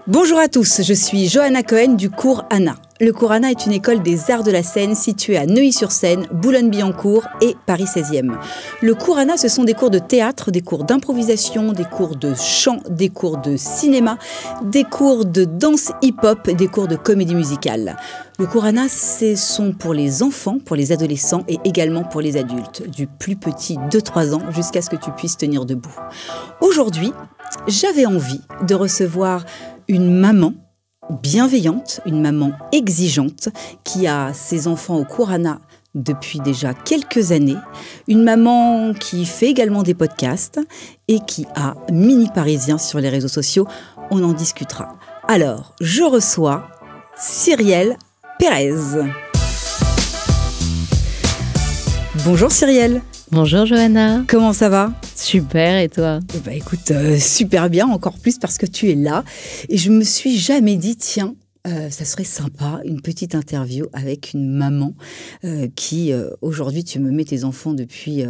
Bonjour à tous, je suis Johanna Cohen du cours Anna. Le cours Anna est une école des arts de la scène située à Neuilly-sur-Seine, Boulogne-Billancourt et Paris 16e. Le cours Anna, ce sont des cours de théâtre, des cours d'improvisation, des cours de chant, des cours de cinéma, des cours de danse hip-hop, des cours de comédie musicale. Le cours Anna, ce sont pour les enfants, pour les adolescents et également pour les adultes, du plus petit de 3 ans jusqu'à ce que tu puisses tenir debout. Aujourd'hui, j'avais envie de recevoir une maman bienveillante, une maman exigeante qui a ses enfants au cours Anna depuis déjà quelques années, une maman qui fait également des podcasts et qui a Mini Parisien sur les réseaux sociaux. On en discutera. Alors, je reçois Cyrielle Pérez. Bonjour Cyrielle. Bonjour Johanna. Comment ça va ? Super, et toi ? Écoute, super bien, encore plus parce que tu es là. Et je me suis jamais dit, tiens, ça serait sympa, une petite interview avec une maman qui, aujourd'hui, tu me mets tes enfants depuis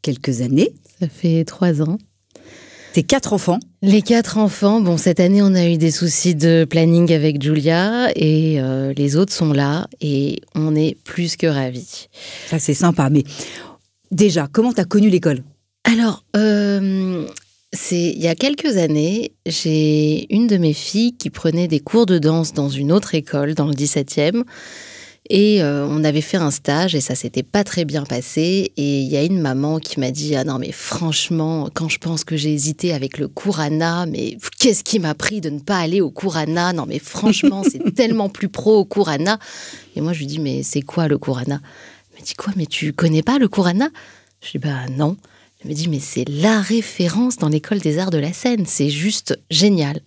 quelques années. Ça fait 3 ans. Tes 4 enfants ? Les 4 enfants, bon, cette année, on a eu des soucis de planning avec Julia et les autres sont là et on est plus que ravis. Ça, c'est sympa, mais déjà, comment tu as connu l'école ? Alors, il y a quelques années, j'ai une de mes filles qui prenait des cours de danse dans une autre école, dans le 17e. Et on avait fait un stage et ça s'était pas très bien passé. Et il y a une maman qui m'a dit « Ah non, mais franchement, quand je pense que j'ai hésité avec le cours Anna, mais qu'est-ce qui m'a pris de ne pas aller au cours Anna ? Non, mais franchement, c'est tellement plus pro au cours Anna. » Et moi, je lui dis « Mais c'est quoi le cours Anna ?» Elle me dit « Quoi, mais tu connais pas le cours Anna ?» Je dis « Bah non. » Elle me dit « Mais c'est la référence dans l'école des arts de la scène. C'est juste génial. »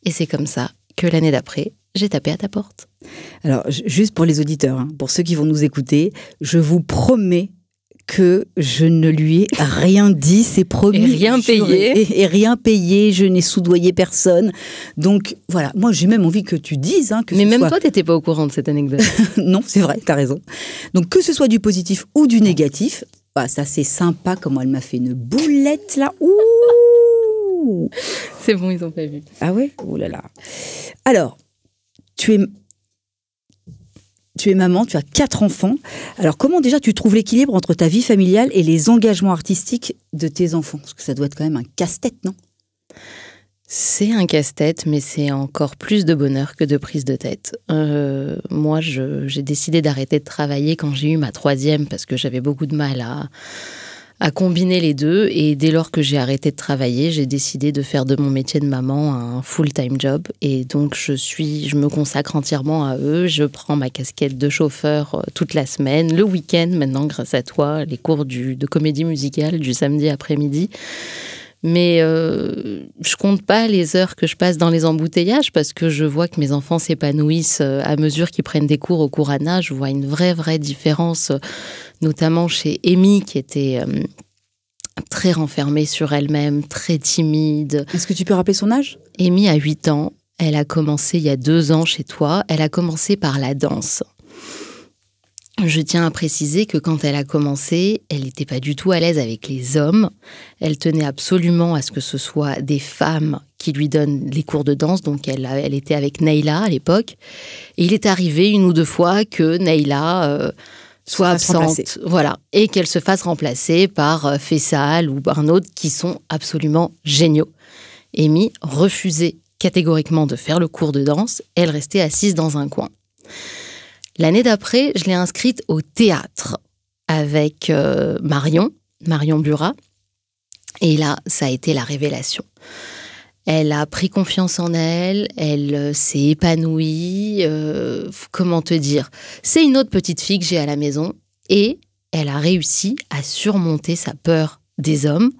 Et c'est comme ça que l'année d'après, j'ai tapé à ta porte. Alors, juste pour les auditeurs, pour ceux qui vont nous écouter, je vous promets que je ne lui ai rien dit, c'est promis. Et rien payé. Et rien payé, je n'ai soudoyé personne. Donc, voilà, moi j'ai même envie que tu dises... Mais même toi, tu n'étais pas au courant de cette anecdote. Non, c'est vrai, tu as raison. Donc, que ce soit du positif ou du négatif, bah, ça c'est sympa, comment elle m'a fait une boulette là. Ouh. C'est bon, ils n'ont pas vu. Ah ouais ? Ouh là là. Alors, tu es maman, tu as 4 enfants. Alors, comment déjà tu trouves l'équilibre entre ta vie familiale et les engagements artistiques de tes enfants ? Parce que ça doit être quand même un casse-tête, non ? C'est un casse-tête, mais c'est encore plus de bonheur que de prise de tête. Moi, j'ai décidé d'arrêter de travailler quand j'ai eu ma 3e parce que j'avais beaucoup de mal à combiner les deux. Et dès lors que j'ai arrêté de travailler, j'ai décidé de faire de mon métier de maman un full-time job. Et donc, je me consacre entièrement à eux. Je prends ma casquette de chauffeur toute la semaine, le week-end maintenant, grâce à toi, les cours de comédie musicale du samedi après-midi. Mais je compte pas les heures que je passe dans les embouteillages parce que je vois que mes enfants s'épanouissent à mesure qu'ils prennent des cours au cours Anna. Je vois une vraie différence, notamment chez Amy qui était très renfermée sur elle-même, très timide. Est-ce que tu peux rappeler son âge ? Amy a 8 ans. Elle a commencé il y a 2 ans chez toi. Elle a commencé par la danse. Je tiens à préciser que quand elle a commencé, elle n'était pas du tout à l'aise avec les hommes. Elle tenait absolument à ce que ce soit des femmes qui lui donnent les cours de danse. Donc elle était avec Neyla à l'époque. Et il est arrivé 1 ou 2 fois que Neyla soit absente. Voilà. Et qu'elle se fasse remplacer par Faisal ou un autre qui sont absolument géniaux. Amy refusait catégoriquement de faire le cours de danse. Elle restait assise dans un coin. L'année d'après, je l'ai inscrite au théâtre avec Marion Burat. Et là, ça a été la révélation. Elle a pris confiance en elle, elle s'est épanouie. Comment te dire ? C'est une autre petite fille que j'ai à la maison. Et elle a réussi à surmonter sa peur des hommes.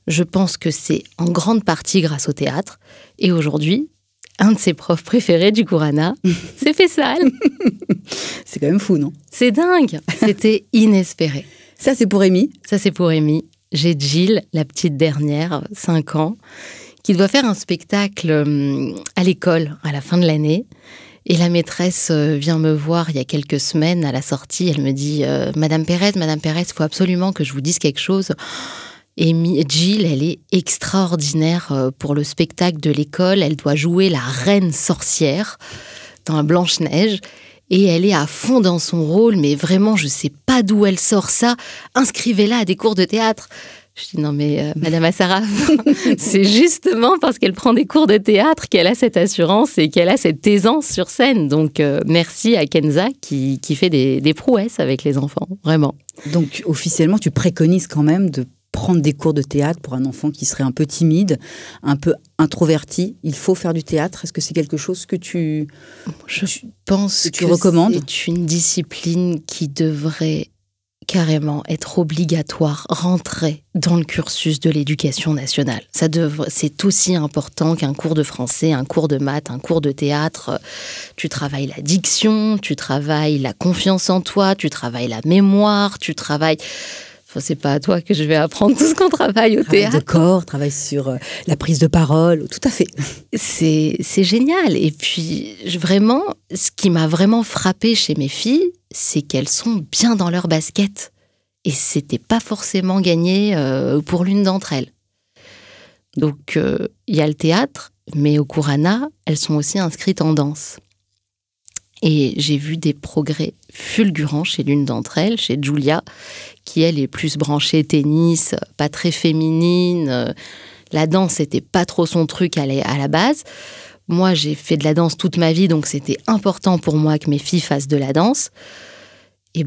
Je pense que c'est en grande partie grâce au théâtre. Et aujourd'hui, un de ses profs préférés du cours Anna, c'est Faisal. C'est quand même fou, non ? C'est dingue. C'était inespéré. Ça, c'est pour Amy ? Ça, c'est pour Amy. J'ai Jill, la petite dernière, 5 ans, qui doit faire un spectacle à l'école à la fin de l'année. Et la maîtresse vient me voir il y a quelques semaines à la sortie. Elle me dit « Madame Pérez, il faut absolument que je vous dise quelque chose. » Et Jill, elle est extraordinaire pour le spectacle de l'école. Elle doit jouer la reine sorcière dans Blanche-Neige. Et elle est à fond dans son rôle, mais vraiment, je ne sais pas d'où elle sort ça. Inscrivez-la à des cours de théâtre. Je dis non mais Madame Assaraf, c'est justement parce qu'elle prend des cours de théâtre qu'elle a cette assurance et qu'elle a cette aisance sur scène. Donc merci à Kenza qui fait des prouesses avec les enfants, vraiment. Donc officiellement, tu préconises quand même de prendre des cours de théâtre pour un enfant qui serait un peu timide, un peu introverti. Il faut faire du théâtre. Est-ce que c'est quelque chose que tu recommandes ? C'est une discipline qui devrait carrément être obligatoire, rentrer dans le cursus de l'éducation nationale. C'est aussi important qu'un cours de français, un cours de maths, un cours de théâtre. Tu travailles la diction, tu travailles la confiance en toi, tu travailles la mémoire, tu travailles... Enfin, c'est pas à toi que je vais apprendre tout ce qu'on travaille au théâtre. Travail de corps, travail sur la prise de parole, tout à fait. C'est génial. Et puis, vraiment, ce qui m'a vraiment frappée chez mes filles, c'est qu'elles sont bien dans leur basket. Et c'était pas forcément gagné pour l'une d'entre elles. Donc, il y a le théâtre, mais au cours ANA, elles sont aussi inscrites en danse. Et j'ai vu des progrès fulgurants chez l'une d'entre elles, chez Julia, qui, elle, est plus branchée tennis, pas très féminine. La danse, c'était pas trop son truc à la base. Moi, j'ai fait de la danse toute ma vie, donc c'était important pour moi que mes filles fassent de la danse. Et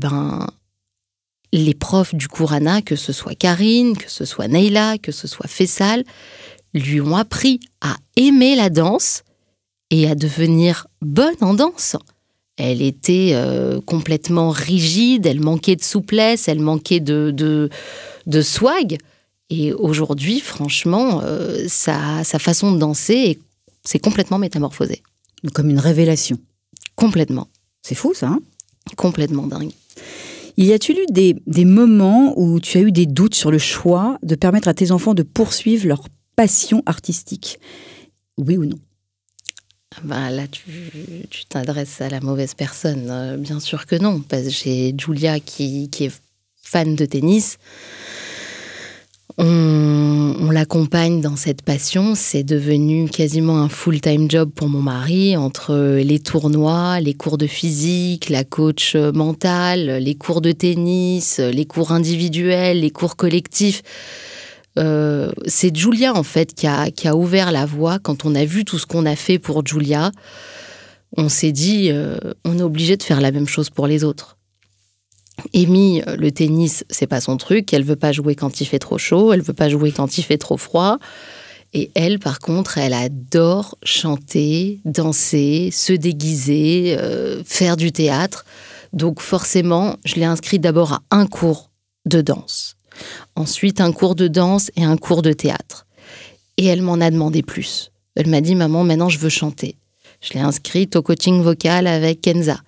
les profs du cours ANA, que ce soit Karine, que ce soit Neila, que ce soit Faisal, lui ont appris à aimer la danse et à devenir bonne en danse. Elle était complètement rigide, elle manquait de souplesse, elle manquait de swag. Et aujourd'hui, franchement, sa façon de danser s'est complètement métamorphosée. Comme une révélation. Complètement. C'est fou, ça, hein ? Complètement dingue. Y a-t-il eu des moments où tu as eu des doutes sur le choix de permettre à tes enfants de poursuivre leur passion artistique ? Oui ou non ? Là, tu t'adresses à la mauvaise personne. Bien sûr que non, parce que j'ai Julia qui est fan de tennis. On l'accompagne dans cette passion. C'est devenu quasiment un full-time job pour mon mari, entre les tournois, les cours de physique, la coach mentale, les cours de tennis, les cours individuels, les cours collectifs. C'est Julia en fait qui a ouvert la voie. Quand on a vu tout ce qu'on a fait pour Julia, on s'est dit on est obligé de faire la même chose pour les autres. Amy, le tennis, c'est pas son truc. Elle veut pas jouer quand il fait trop chaud, elle veut pas jouer quand il fait trop froid. Et elle, par contre, elle adore chanter, danser, se déguiser, faire du théâtre. Donc forcément, je l'ai inscrite d'abord à un cours de danse. Ensuite, un cours de danse et un cours de théâtre. Et elle m'en a demandé plus. Elle m'a dit, maman, maintenant je veux chanter. Je l'ai inscrite au coaching vocal avec Kenza.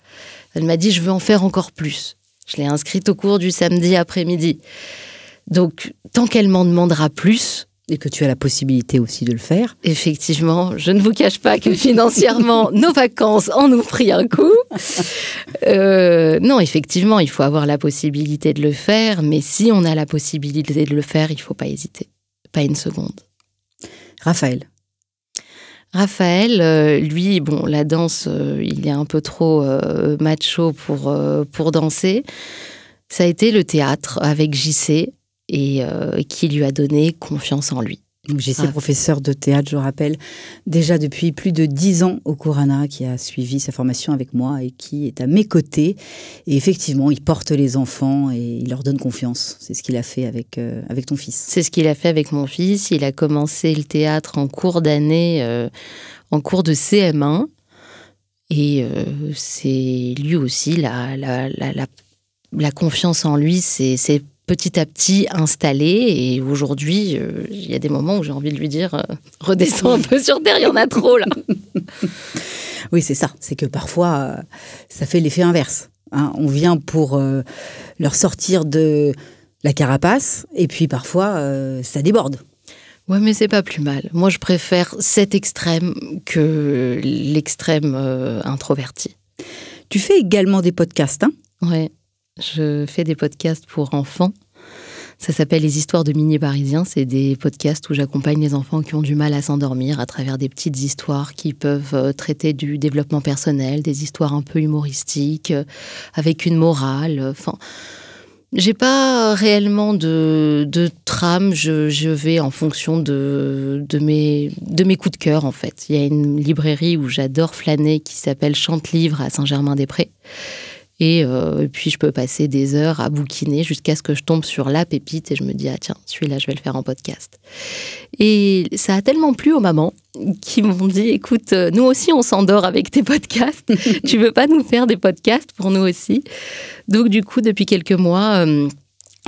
Elle m'a dit, je veux en faire encore plus. Je l'ai inscrite au cours du samedi après-midi. Donc, tant qu'elle m'en demandera plus... Et que tu as la possibilité aussi de le faire. Effectivement, je ne vous cache pas que financièrement, nos vacances en ont pris un coup. Non, effectivement, il faut avoir la possibilité de le faire, mais si on a la possibilité de le faire, il ne faut pas hésiter. Pas une seconde. Raphaël, lui, la danse, il est un peu trop macho pour danser. Ça a été le théâtre avec JC. Et qui lui a donné confiance en lui. JC, professeur de théâtre, je rappelle, déjà depuis plus de 10 ans au cours ANA, qui a suivi sa formation avec moi et qui est à mes côtés. Et effectivement, il porte les enfants et il leur donne confiance. C'est ce qu'il a fait avec ton fils. C'est ce qu'il a fait avec mon fils. Il a commencé le théâtre en cours d'année, en cours de CM1. Et c'est lui aussi, la confiance en lui, c'est petit à petit installé. Et aujourd'hui, il y a des moments où j'ai envie de lui dire redescends un peu sur terre, il y en a trop là. Oui, c'est ça. C'est que parfois, ça fait l'effet inverse. Hein. On vient pour leur sortir de la carapace et puis parfois, ça déborde. Ouais, mais c'est pas plus mal. Moi, je préfère cet extrême que l'extrême introverti. Tu fais également des podcasts, hein ? Ouais. Je fais des podcasts pour enfants. Ça s'appelle Les histoires de mini parisiens. C'est des podcasts où j'accompagne les enfants qui ont du mal à s'endormir à travers des petites histoires qui peuvent traiter du développement personnel, des histoires un peu humoristiques, avec une morale. Enfin, j'ai pas réellement de trame. Je vais en fonction de mes coups de cœur, en fait. Il y a une librairie où j'adore flâner qui s'appelle Chante-Livre à Saint-Germain-des-Prés. Et puis, je peux passer des heures à bouquiner jusqu'à ce que je tombe sur la pépite et je me dis, ah tiens, celui-là, je vais le faire en podcast. Et ça a tellement plu aux mamans qui m'ont dit, écoute, nous aussi, on s'endort avec tes podcasts. Tu veux pas nous faire des podcasts pour nous aussi? Donc, du coup, depuis quelques mois,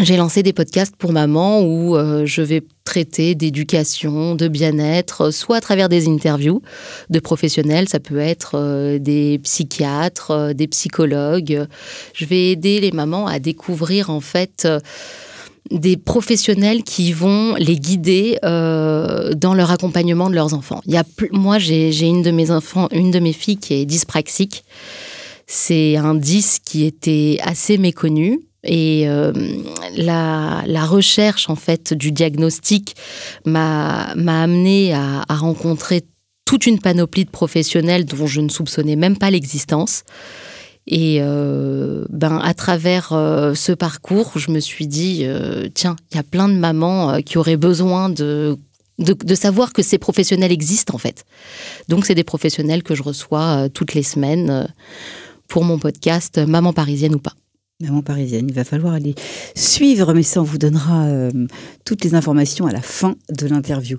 j'ai lancé des podcasts pour maman où je vais traiter d'éducation, de bien-être, soit à travers des interviews de professionnels, ça peut être des psychiatres, des psychologues. Je vais aider les mamans à découvrir en fait des professionnels qui vont les guider dans leur accompagnement de leurs enfants. Moi, j'ai une de mes filles qui est dyspraxique. C'est un dys qui était assez méconnu. Et la recherche en fait du diagnostic m'a amenée à rencontrer toute une panoplie de professionnels dont je ne soupçonnais même pas l'existence. Et à travers ce parcours, je me suis dit tiens, il y a plein de mamans qui auraient besoin de savoir que ces professionnels existent en fait. Donc c'est des professionnels que je reçois toutes les semaines pour mon podcast Maman parisienne ou pas. Maman parisienne, il va falloir aller suivre, mais ça, on vous donnera toutes les informations à la fin de l'interview.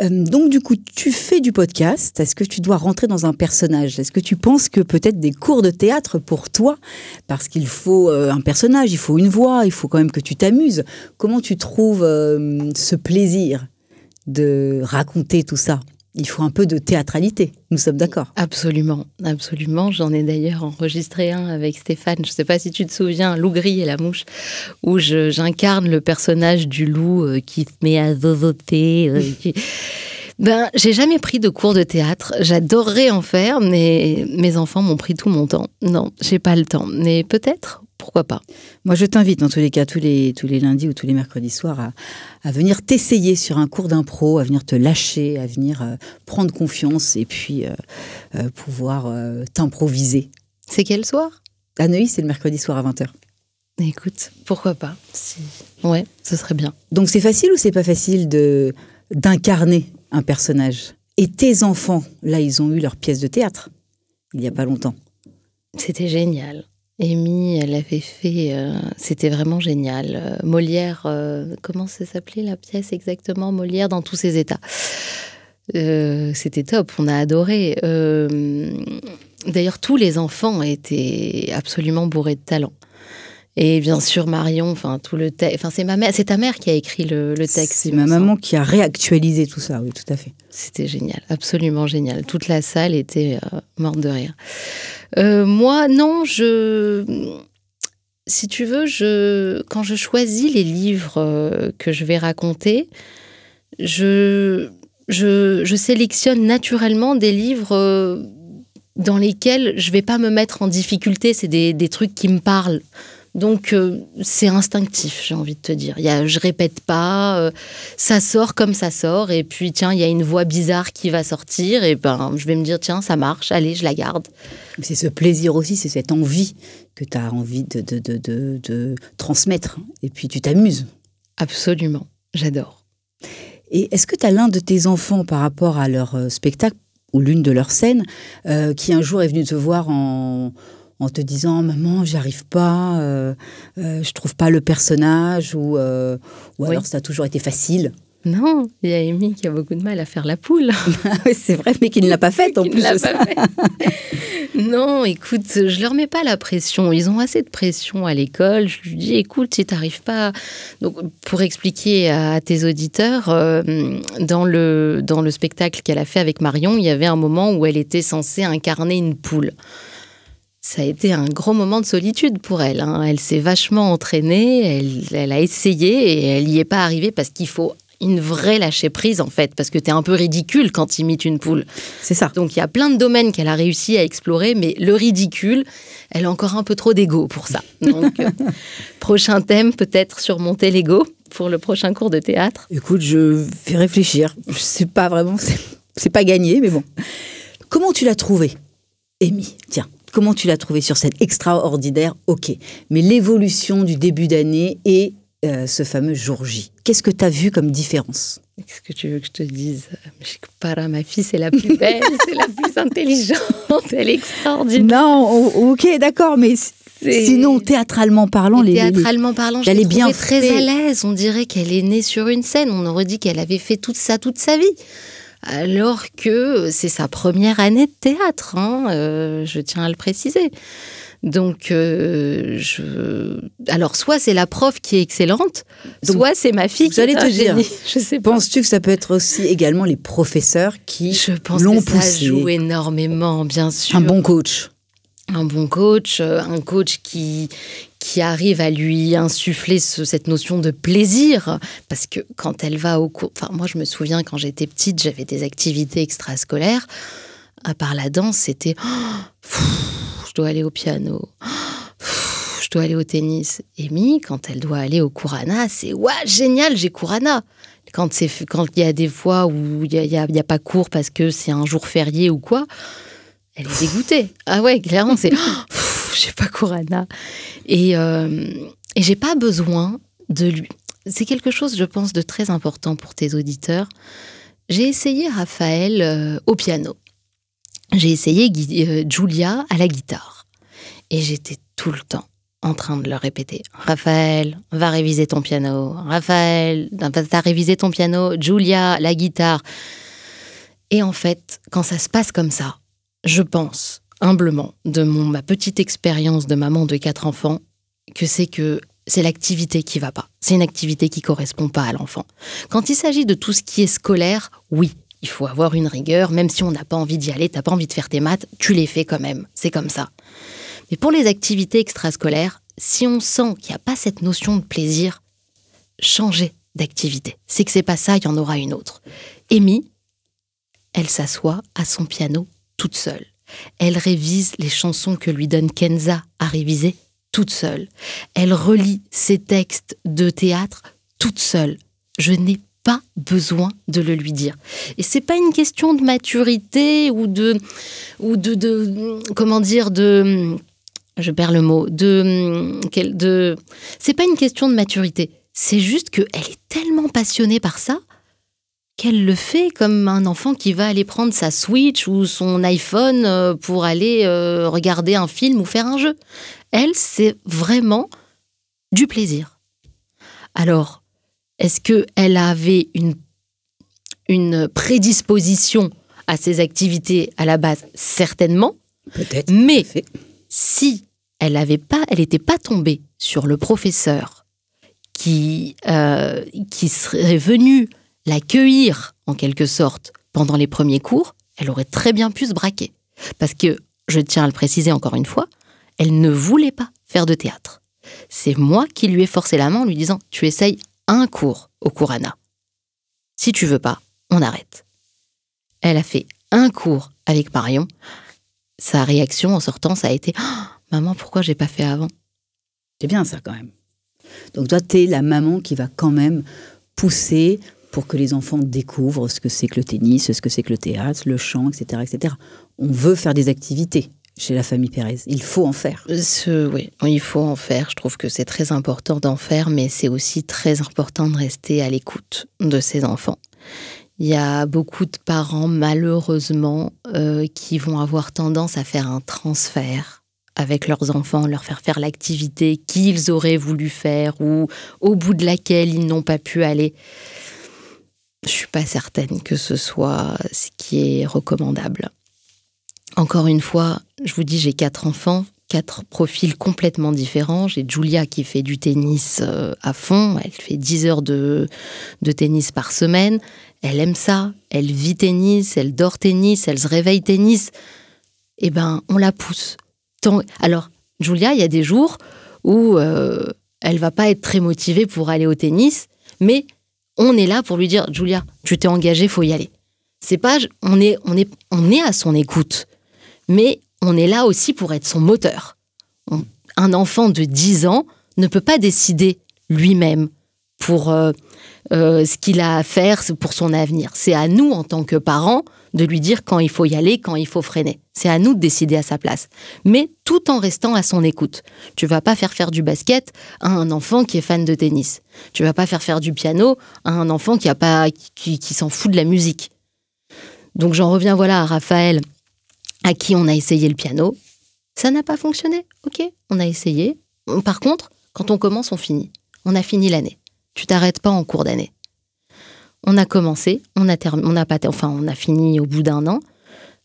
Donc, du coup, tu fais du podcast. Est-ce que tu dois rentrer dans un personnage? Est-ce que tu penses que peut-être des cours de théâtre pour toi, parce qu'il faut un personnage, il faut une voix, il faut quand même que tu t'amuses. Comment tu trouves ce plaisir de raconter tout ça? Il faut un peu de théâtralité, nous sommes d'accord? Absolument, absolument. J'en ai d'ailleurs enregistré un avec Stéphane. Je ne sais pas si tu te souviens, Loup gris et la mouche, où j'incarne le personnage du loup qui se met à zozoter. J'ai jamais pris de cours de théâtre. J'adorerais en faire, mais mes enfants m'ont pris tout mon temps. Non, j'ai pas le temps. Mais peut-être, pourquoi pas. Moi, je t'invite, dans tous les cas, tous les lundis ou tous les mercredis soirs, à venir t'essayer sur un cours d'impro, à venir te lâcher, à venir prendre confiance et puis pouvoir t'improviser. C'est quel soir? À Neuilly, c'est le mercredi soir à 20h. Écoute, pourquoi pas? Ouais, ce serait bien. Donc, c'est facile ou c'est pas facile d'incarner un personnage? Et tes enfants, là, ils ont eu leur pièce de théâtre il y a pas longtemps. C'était génial. Amy, elle avait fait... c'était vraiment génial. Molière, comment ça s'appelait la pièce exactement? Molière dans tous ses états. C'était top, on a adoré. D'ailleurs, tous les enfants étaient absolument bourrés de talent. Et bien sûr, Marion, tout le texte... c'est ta mère qui a écrit le texte. C'est ma maman qui a réactualisé tout ça, oui, tout à fait. C'était génial, absolument génial. Toute la salle était morte de rire. Moi, non, si tu veux, quand je choisis les livres que je vais raconter, je sélectionne naturellement des livres dans lesquels je ne vais pas me mettre en difficulté. C'est des trucs qui me parlent. Donc, c'est instinctif, j'ai envie de te dire. Je répète pas, ça sort comme ça sort. Et puis, tiens, il y a une voix bizarre qui va sortir. Et je vais me dire, tiens, ça marche, allez, je la garde. C'est ce plaisir aussi, c'est cette envie que tu as envie de transmettre. Et puis, tu t'amuses. Absolument, j'adore. Et est-ce que tu as l'un de tes enfants par rapport à leur spectacle ou l'une de leurs scènes qui un jour est venu te voir en te disant « Maman, j'y arrive pas, je trouve pas le personnage » ou oui. Alors ça a toujours été facile? Non, il y a Amy qui a beaucoup de mal à faire la poule. C'est vrai, mais qui ne l'a pas faite en plus. Non, écoute, je leur mets pas la pression. Ils ont assez de pression à l'école. Je lui dis, écoute, si t'arrives pas... Donc, pour expliquer à tes auditeurs, dans le spectacle qu'elle a fait avec Marion, il y avait un moment où elle était censée incarner une poule. Ça a été un gros moment de solitude pour elle. Elle s'est vachement entraînée, elle a essayé et elle n'y est pas arrivée parce qu'il faut une vraie lâcher prise en fait, parce que t'es un peu ridicule quand t'imites une poule. C'est ça. Donc il y a plein de domaines qu'elle a réussi à explorer, mais le ridicule, elle a encore un peu trop d'ego pour ça. Donc prochain thème, peut-être surmonter l'ego pour le prochain cours de théâtre? Écoute, je vais réfléchir. Je sais pas vraiment, c'est pas gagné, mais bon. Comment tu l'as trouvé, Amy? Tiens, comment tu l'as trouvé sur scène? Extraordinaire, ok. Mais l'évolution du début d'année et ce fameux jour J. Qu'est-ce que tu as vu comme différence? Qu'est-ce que tu veux que je te dise? Para, ma fille, c'est la plus belle, c'est la plus intelligente, elle est extraordinaire. Non, ok, d'accord, mais sinon, théâtralement parlant, théâtralement parlant, je l'ai bien très à l'aise. On dirait qu'elle est née sur une scène. On aurait dit qu'elle avait fait tout ça toute sa vie. Alors que c'est sa première année de théâtre, hein, je tiens à le préciser. Donc, alors, soit c'est la prof qui est excellente, soit c'est ma fille qui est un génie. Je sais pas. Penses-tu que ça peut être aussi également les professeurs qui l'ont poussé? Je pense que ça joue énormément, bien sûr. Un bon coach. Un bon coach, un coach qui arrive à lui insuffler cette notion de plaisir. Parce que quand elle va au cours... Enfin, moi, je me souviens, quand j'étais petite, j'avais des activités extrascolaires. À part la danse, c'était... je dois aller au piano. Je dois aller au tennis. Amy, quand elle doit aller au cours ANA, c'est « ouais, génial, j'ai cours ANA ». Quand il y a des fois où il y a pas cours parce que c'est un jour férié ou quoi... Elle est dégoûtée. Ah ouais, clairement, c'est j'ai pas cours ANA. Et j'ai pas besoin de lui. C'est quelque chose, je pense, de très important pour tes auditeurs. J'ai essayé Raphaël au piano. J'ai essayé Julia à la guitare. Et j'étais tout le temps en train de leur répéter « Raphaël, va réviser ton piano. Raphaël, t'as révisé ton piano. Julia, la guitare. » Et en fait, quand ça se passe comme ça, je pense, humblement, de ma petite expérience de maman de 4 enfants, que c'est l'activité qui va pas. C'est une activité qui correspond pas à l'enfant. Quand il s'agit de tout ce qui est scolaire, oui, il faut avoir une rigueur, même si on n'a pas envie d'y aller, t'as pas envie de faire tes maths, tu les fais quand même. C'est comme ça. Mais pour les activités extrascolaires, si on sent qu'il n'y a pas cette notion de plaisir, changez d'activité. C'est que c'est pas ça, il y en aura une autre. Amy, elle s'assoit à son piano toute seule. Elle révise les chansons que lui donne Kenza à réviser toute seule. Elle relit ses textes de théâtre toute seule. Je n'ai pas besoin de le lui dire. Et c'est pas une question de maturité comment dire, je perds le mot, c'est pas une question de maturité. C'est juste qu'elle est tellement passionnée par ça qu'elle le fait comme un enfant qui va aller prendre sa Switch ou son iPhone pour aller regarder un film ou faire un jeu. Elle, c'est vraiment du plaisir. Alors, est-ce qu'elle avait une prédisposition à ces activités à la base? Certainement. Peut-être. Mais si elle n'était pas tombée sur le professeur qui serait venu l'accueillir, en quelque sorte, pendant les premiers cours, elle aurait très bien pu se braquer. Parce que, je tiens à le préciser encore une fois, elle ne voulait pas faire de théâtre. C'est moi qui lui ai forcé la main en lui disant « Tu essayes un cours au cours ANA. Si tu veux pas, on arrête. » Elle a fait un cours avec Marion. Sa réaction en sortant, ça a été oh, « Maman, pourquoi j'ai pas fait avant ?» C'est bien ça quand même. Donc toi, t'es la maman qui va quand même pousser pour que les enfants découvrent ce que c'est que le tennis, ce que c'est que le théâtre, le chant, etc., etc. On veut faire des activités chez la famille Pérez. Il faut en faire. Oui, il faut en faire. Je trouve que c'est très important d'en faire, mais c'est aussi très important de rester à l'écoute de ses enfants. Il y a beaucoup de parents, malheureusement, qui vont avoir tendance à faire un transfert avec leurs enfants, leur faire l'activité qu'ils auraient voulu faire ou au bout de laquelle ils n'ont pas pu aller. Je ne suis pas certaine que ce soit ce qui est recommandable. Encore une fois, je vous dis, j'ai 4 enfants, 4 profils complètement différents. J'ai Julia qui fait du tennis à fond, elle fait 10 heures de tennis par semaine. Elle aime ça, elle vit tennis, elle dort tennis, elle se réveille tennis. Eh ben, on la pousse. Alors, Julia, il y a des jours où elle va pas être très motivée pour aller au tennis, mais on est là pour lui dire « Julia, tu t'es engagée, faut y aller ». C'est pas, on est à son écoute, mais on est là aussi pour être son moteur. Un enfant de 10 ans ne peut pas décider lui-même pour ce qu'il a à faire pour son avenir. C'est à nous, en tant que parents, de lui dire quand il faut y aller, quand il faut freiner. C'est à nous de décider à sa place. Mais tout en restant à son écoute. Tu vas pas faire du basket à un enfant qui est fan de tennis. Tu vas pas faire du piano à un enfant qui s'en fout de la musique. Donc j'en reviens à Raphaël, à qui on a essayé le piano. Ça n'a pas fonctionné. Ok, on a essayé. Par contre, quand on commence, on finit. On a fini l'année. Tu t'arrêtes pas en cours d'année. On a commencé, on a fini au bout d'un an.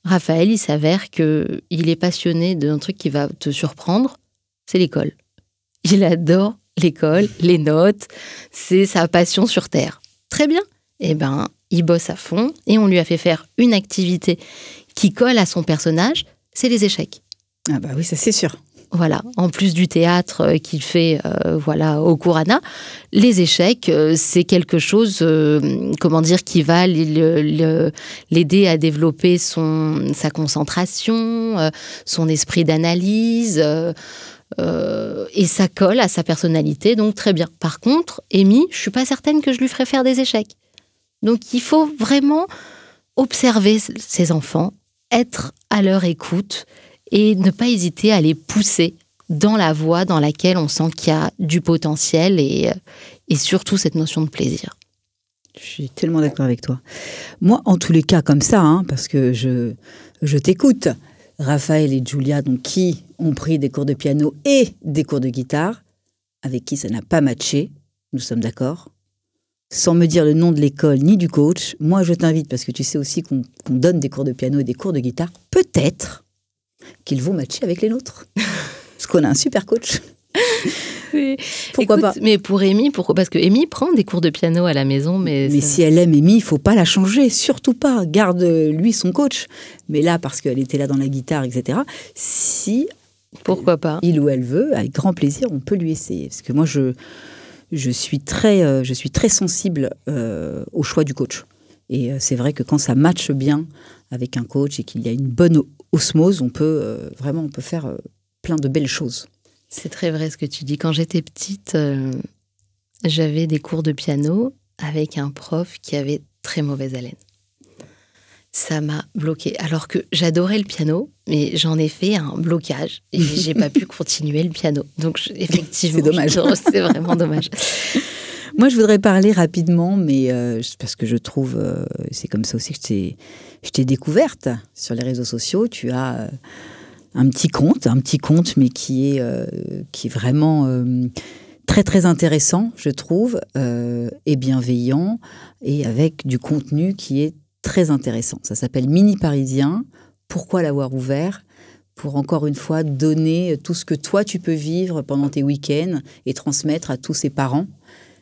Raphaël, il s'avère qu'il est passionné d'un truc qui va te surprendre, c'est l'école. Il adore l'école, les notes, c'est sa passion sur Terre. Très bien. Eh ben, il bosse à fond et on lui a fait faire une activité qui colle à son personnage, c'est les échecs. Ah bah oui, ça c'est sûr. Voilà, en plus du théâtre qu'il fait au cours ANA, les échecs, c'est quelque chose qui va l'aider à développer sa concentration, son esprit d'analyse, et ça colle à sa personnalité, donc très bien. Par contre, Amy, je suis pas certaine que je lui ferais faire des échecs. Donc il faut vraiment observer ces enfants, être à leur écoute, et ne pas hésiter à les pousser dans la voie dans laquelle on sent qu'il y a du potentiel et surtout cette notion de plaisir. Je suis tellement d'accord avec toi. Moi, en tous les cas, comme ça, parce que je t'écoute, Raphaël et Julia, donc, qui ont pris des cours de piano et des cours de guitare, avec qui ça n'a pas matché, nous sommes d'accord. Sans me dire le nom de l'école ni du coach, moi je t'invite, parce que tu sais aussi qu'on donne des cours de piano et des cours de guitare, peut-être qu'ils vont matcher avec les nôtres. Parce qu'on a un super coach. Pourquoi pas? Mais pour Amy, parce que Amy prend des cours de piano à la maison. Mais si elle aime Amy, il ne faut pas la changer, surtout pas. Garde lui son coach. Mais là, parce qu'elle était là dans la guitare, etc., si pourquoi pas, il ou elle veut, avec grand plaisir, on peut lui essayer. Parce que moi, je suis très sensible au choix du coach. Et c'est vrai que quand ça matche bien avec un coach et qu'il y a une bonne osmose, on peut faire plein de belles choses. C'est très vrai ce que tu dis. Quand j'étais petite, j'avais des cours de piano avec un prof qui avait très mauvaise haleine. Ça m'a bloquée. Alors que j'adorais le piano, mais j'en ai fait un blocage et j'ai pas pu continuer le piano. Donc effectivement, c'est dommage. C'est vraiment dommage. Moi, je voudrais parler rapidement, mais parce que je trouve, c'est comme ça aussi que je t'ai découverte sur les réseaux sociaux. Tu as un petit compte, mais qui est vraiment très, très intéressant, je trouve, et bienveillant, et avec du contenu qui est très intéressant. Ça s'appelle Mini Parisien. Pourquoi l'avoir ouvert? Pour encore une fois donner tout ce que toi, tu peux vivre pendant tes week-ends et transmettre à tous ces parents.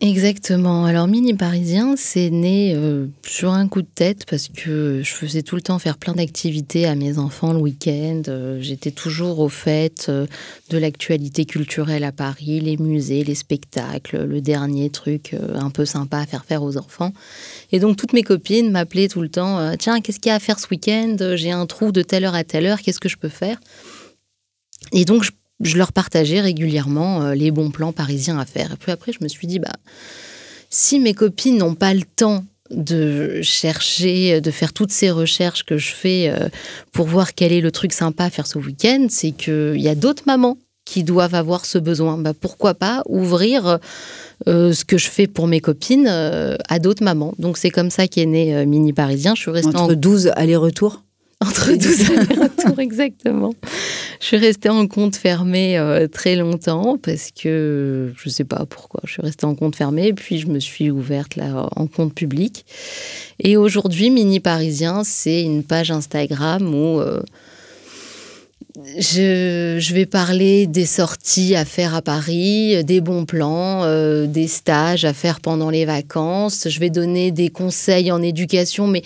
Exactement. Alors, Mini Parisien, c'est né sur un coup de tête parce que je faisais tout le temps faire plein d'activités à mes enfants le week-end. J'étais toujours au fait de l'actualité culturelle à Paris, les musées, les spectacles, le dernier truc un peu sympa à faire aux enfants. Et donc, toutes mes copines m'appelaient tout le temps « Tiens, qu'est-ce qu'il y a à faire ce week-end? J'ai un trou de telle heure à telle heure, qu'est-ce que je peux faire ?» Et donc, je leur partageais régulièrement les bons plans parisiens à faire. Et puis après, je me suis dit, si mes copines n'ont pas le temps de chercher, de faire toutes ces recherches que je fais pour voir quel est le truc sympa à faire ce week-end, c'est qu'il y a d'autres mamans qui doivent avoir ce besoin. Pourquoi pas ouvrir ce que je fais pour mes copines à d'autres mamans. Donc c'est comme ça qu'est né Mini Parisien. Je suis restée entre 12 allers-retours. Entre 12 allers-retours, exactement. Je suis restée en compte fermé très longtemps parce que je ne sais pas pourquoi. Je suis restée en compte fermé et puis je me suis ouverte là en compte public. Et aujourd'hui, Mini Parisien, c'est une page Instagram où je vais parler des sorties à faire à Paris, des bons plans, des stages à faire pendant les vacances. Je vais donner des conseils en éducation, mais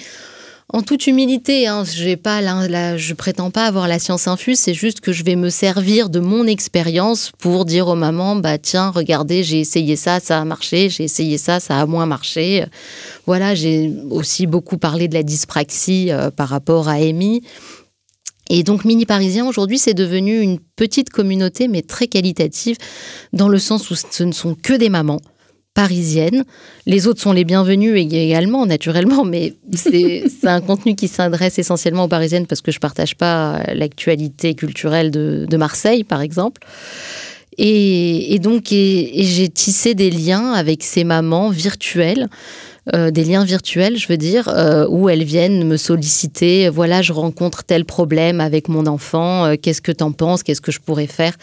en toute humilité, je prétends pas avoir la science infuse, c'est juste que je vais me servir de mon expérience pour dire aux mamans, tiens, regardez, j'ai essayé ça, ça a marché, j'ai essayé ça, ça a moins marché. Voilà, j'ai aussi beaucoup parlé de la dyspraxie par rapport à Amy. Et donc, Mini Parisien, aujourd'hui, c'est devenu une petite communauté, mais très qualitative, dans le sens où ce ne sont que des mamans. parisienne. Les autres sont les bienvenus également, naturellement, mais c'est un contenu qui s'adresse essentiellement aux Parisiennes parce que je ne partage pas l'actualité culturelle de Marseille, par exemple. Et donc, j'ai tissé des liens avec ces mamans virtuelles, des liens virtuels, je veux dire, où elles viennent me solliciter. Voilà, je rencontre tel problème avec mon enfant. Qu'est-ce que t'en penses? Qu'est-ce que je pourrais faire?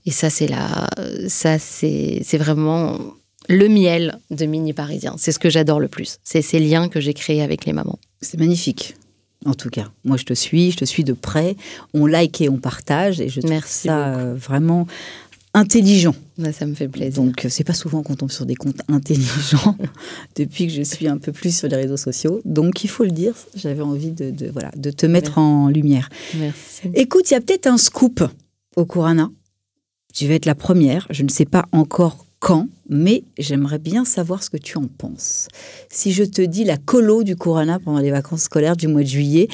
Et ça, c'est vraiment le miel de Mini Parisien. C'est ce que j'adore le plus. C'est ces liens que j'ai créés avec les mamans. C'est magnifique. En tout cas, moi je te suis de près. On like et on partage, et je trouve ça vraiment intelligent. Ça me fait plaisir. Donc, c'est pas souvent qu'on tombe sur des comptes intelligents depuis que je suis un peu plus sur les réseaux sociaux. Donc, il faut le dire, j'avais envie de te mettre en lumière. Merci. Écoute, il y a peut-être un scoop au cours Anna. Tu vas être la première. Je ne sais pas encore quand, mais j'aimerais bien savoir ce que tu en penses. Si je te dis la colo du cours Anna pendant les vacances scolaires du mois de juillet,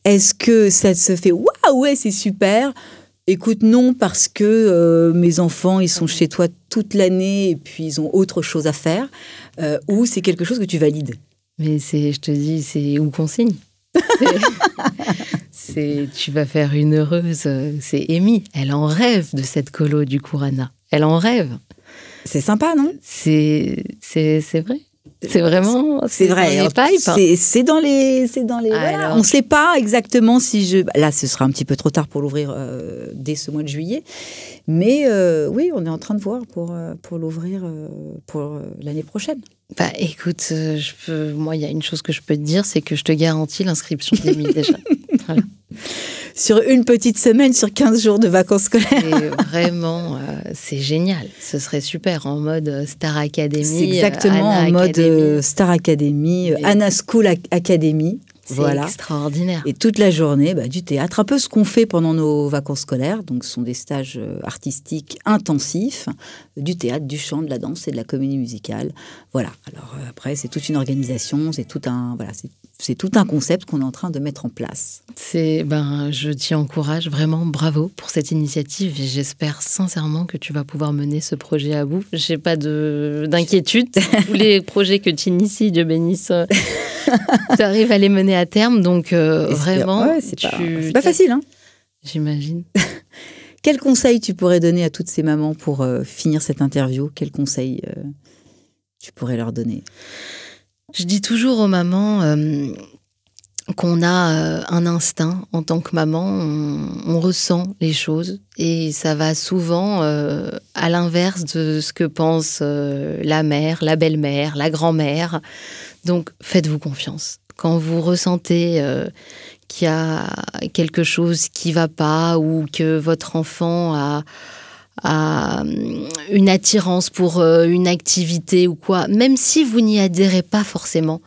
est-ce que ça se fait « Waouh, ouais, c'est super !» Écoute, non, parce que mes enfants, ils sont chez toi toute l'année et puis ils ont autre chose à faire, ou c'est quelque chose que tu valides? Mais je te dis, c'est où qu'on signe. Tu vas faire une heureuse. C'est Amy, elle en rêve de cette colo du cours Anna. Elle en rêve. C'est sympa, non? C'est vrai. C'est vraiment. C'est vrai. C'est dans les. Voilà. On ne sait pas exactement si Là, ce sera un petit peu trop tard pour l'ouvrir dès ce mois de juillet. Mais oui, on est en train de voir pour l'ouvrir pour l'année prochaine. Bah, écoute, moi, il y a une chose que je peux te dire, c'est que je te garantis l'inscription d'Amy déjà. Voilà. Sur une petite semaine, sur 15 jours de vacances scolaires. Et vraiment, c'est génial. Ce serait super en mode Star Academy. C'est exactement en mode Star Academy, Anna School Academy. C'est extraordinaire. Et toute la journée, du théâtre. Un peu ce qu'on fait pendant nos vacances scolaires. Donc, ce sont des stages artistiques intensifs, du théâtre, du chant, de la danse et de la comédie musicale. Voilà. Alors, après, c'est toute une organisation, c'est tout un concept qu'on est en train de mettre en place. Je t'y encourage vraiment, bravo pour cette initiative et j'espère sincèrement que tu vas pouvoir mener ce projet à bout. J'ai pas d'inquiétude. Tous les projets que tu inities, Dieu bénisse, tu arrives à les mener à terme. Donc vraiment, c'est pas facile, hein. J'imagine. Quel conseil tu pourrais donner à toutes ces mamans pour finir cette interview? Quel conseil tu pourrais leur donner? Je dis toujours aux mamans qu'on a un instinct en tant que maman, on ressent les choses et ça va souvent à l'inverse de ce que pense la mère, la belle-mère, la grand-mère. Donc faites-vous confiance. Quand vous ressentez qu'il y a quelque chose qui ne va pas ou que votre enfant a une attirance pour une activité ou quoi, même si vous n'y adhérez pas forcément,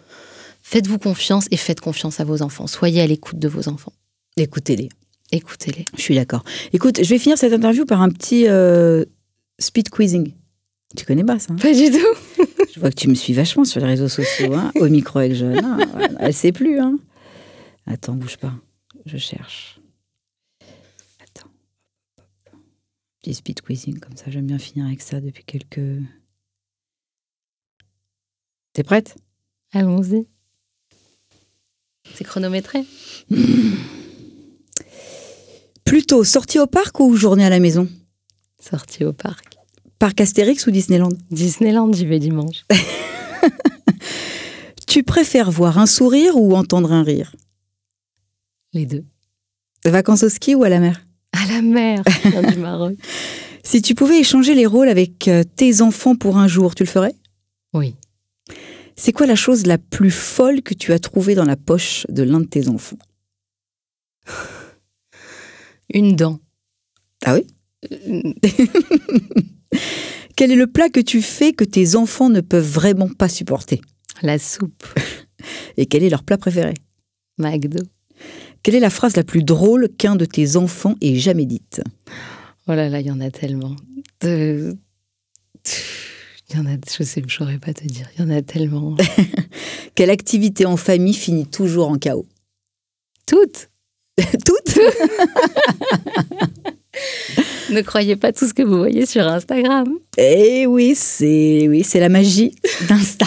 faites-vous confiance et faites confiance à vos enfants. Soyez à l'écoute de vos enfants. Écoutez-les. Je suis d'accord. Écoute, je vais finir cette interview par un petit speed quizzing. Tu connais pas ça? Pas du tout. Je vois que tu me suis vachement sur les réseaux sociaux, hein, au micro avec Johanna. Elle sait plus, hein. Attends, bouge pas. Je cherche. Attends. Petit speed quizzing, comme ça, j'aime bien finir avec ça depuis quelques... T'es prête? Allons-y. C'est chronométré. Plutôt sortie au parc ou journée à la maison? Sortie au parc. Parc Astérix ou Disneyland? Disneyland, j'y vais dimanche. Tu préfères voir un sourire ou entendre un rire? Les deux. Vacances au ski ou à la mer? À la mer, je viens du Maroc. Si tu pouvais échanger les rôles avec tes enfants pour un jour, tu le ferais? Oui. C'est quoi la chose la plus folle que tu as trouvée dans la poche de l'un de tes enfants? Une dent. Ah oui? Quel est le plat que tu fais que tes enfants ne peuvent vraiment pas supporter? La soupe. Et quel est leur plat préféré? McDo. Quelle est la phrase la plus drôle qu'un de tes enfants ait jamais dite? Oh là là, il y en a tellement. Il y en a, je sais, je saurais pas te dire. Il y en a tellement. Quelle activité en famille finit toujours en chaos? Toutes. Toutes. Ne croyez pas tout ce que vous voyez sur Instagram. Eh oui, c'est la magie d'Insta.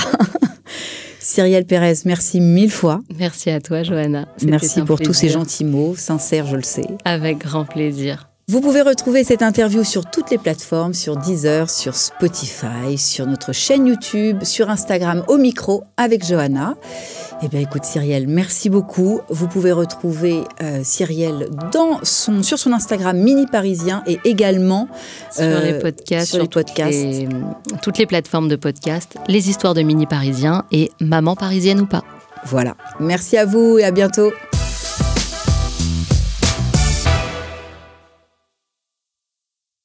Cyrielle Pérez, merci 1000 fois. Merci à toi, Johanna. Merci pour tous ces gentils mots, sincères, je le sais. Avec grand plaisir. Vous pouvez retrouver cette interview sur toutes les plateformes, sur Deezer, sur Spotify, sur notre chaîne YouTube, sur Instagram au micro avec Johanna. Eh bien, écoute, Cyrielle, merci beaucoup. Vous pouvez retrouver Cyrielle sur son Instagram Mini Parisien et également sur les podcasts, sur toutes les plateformes de podcast, les histoires de Mini Parisien et Maman parisienne ou pas. Voilà. Merci à vous et à bientôt.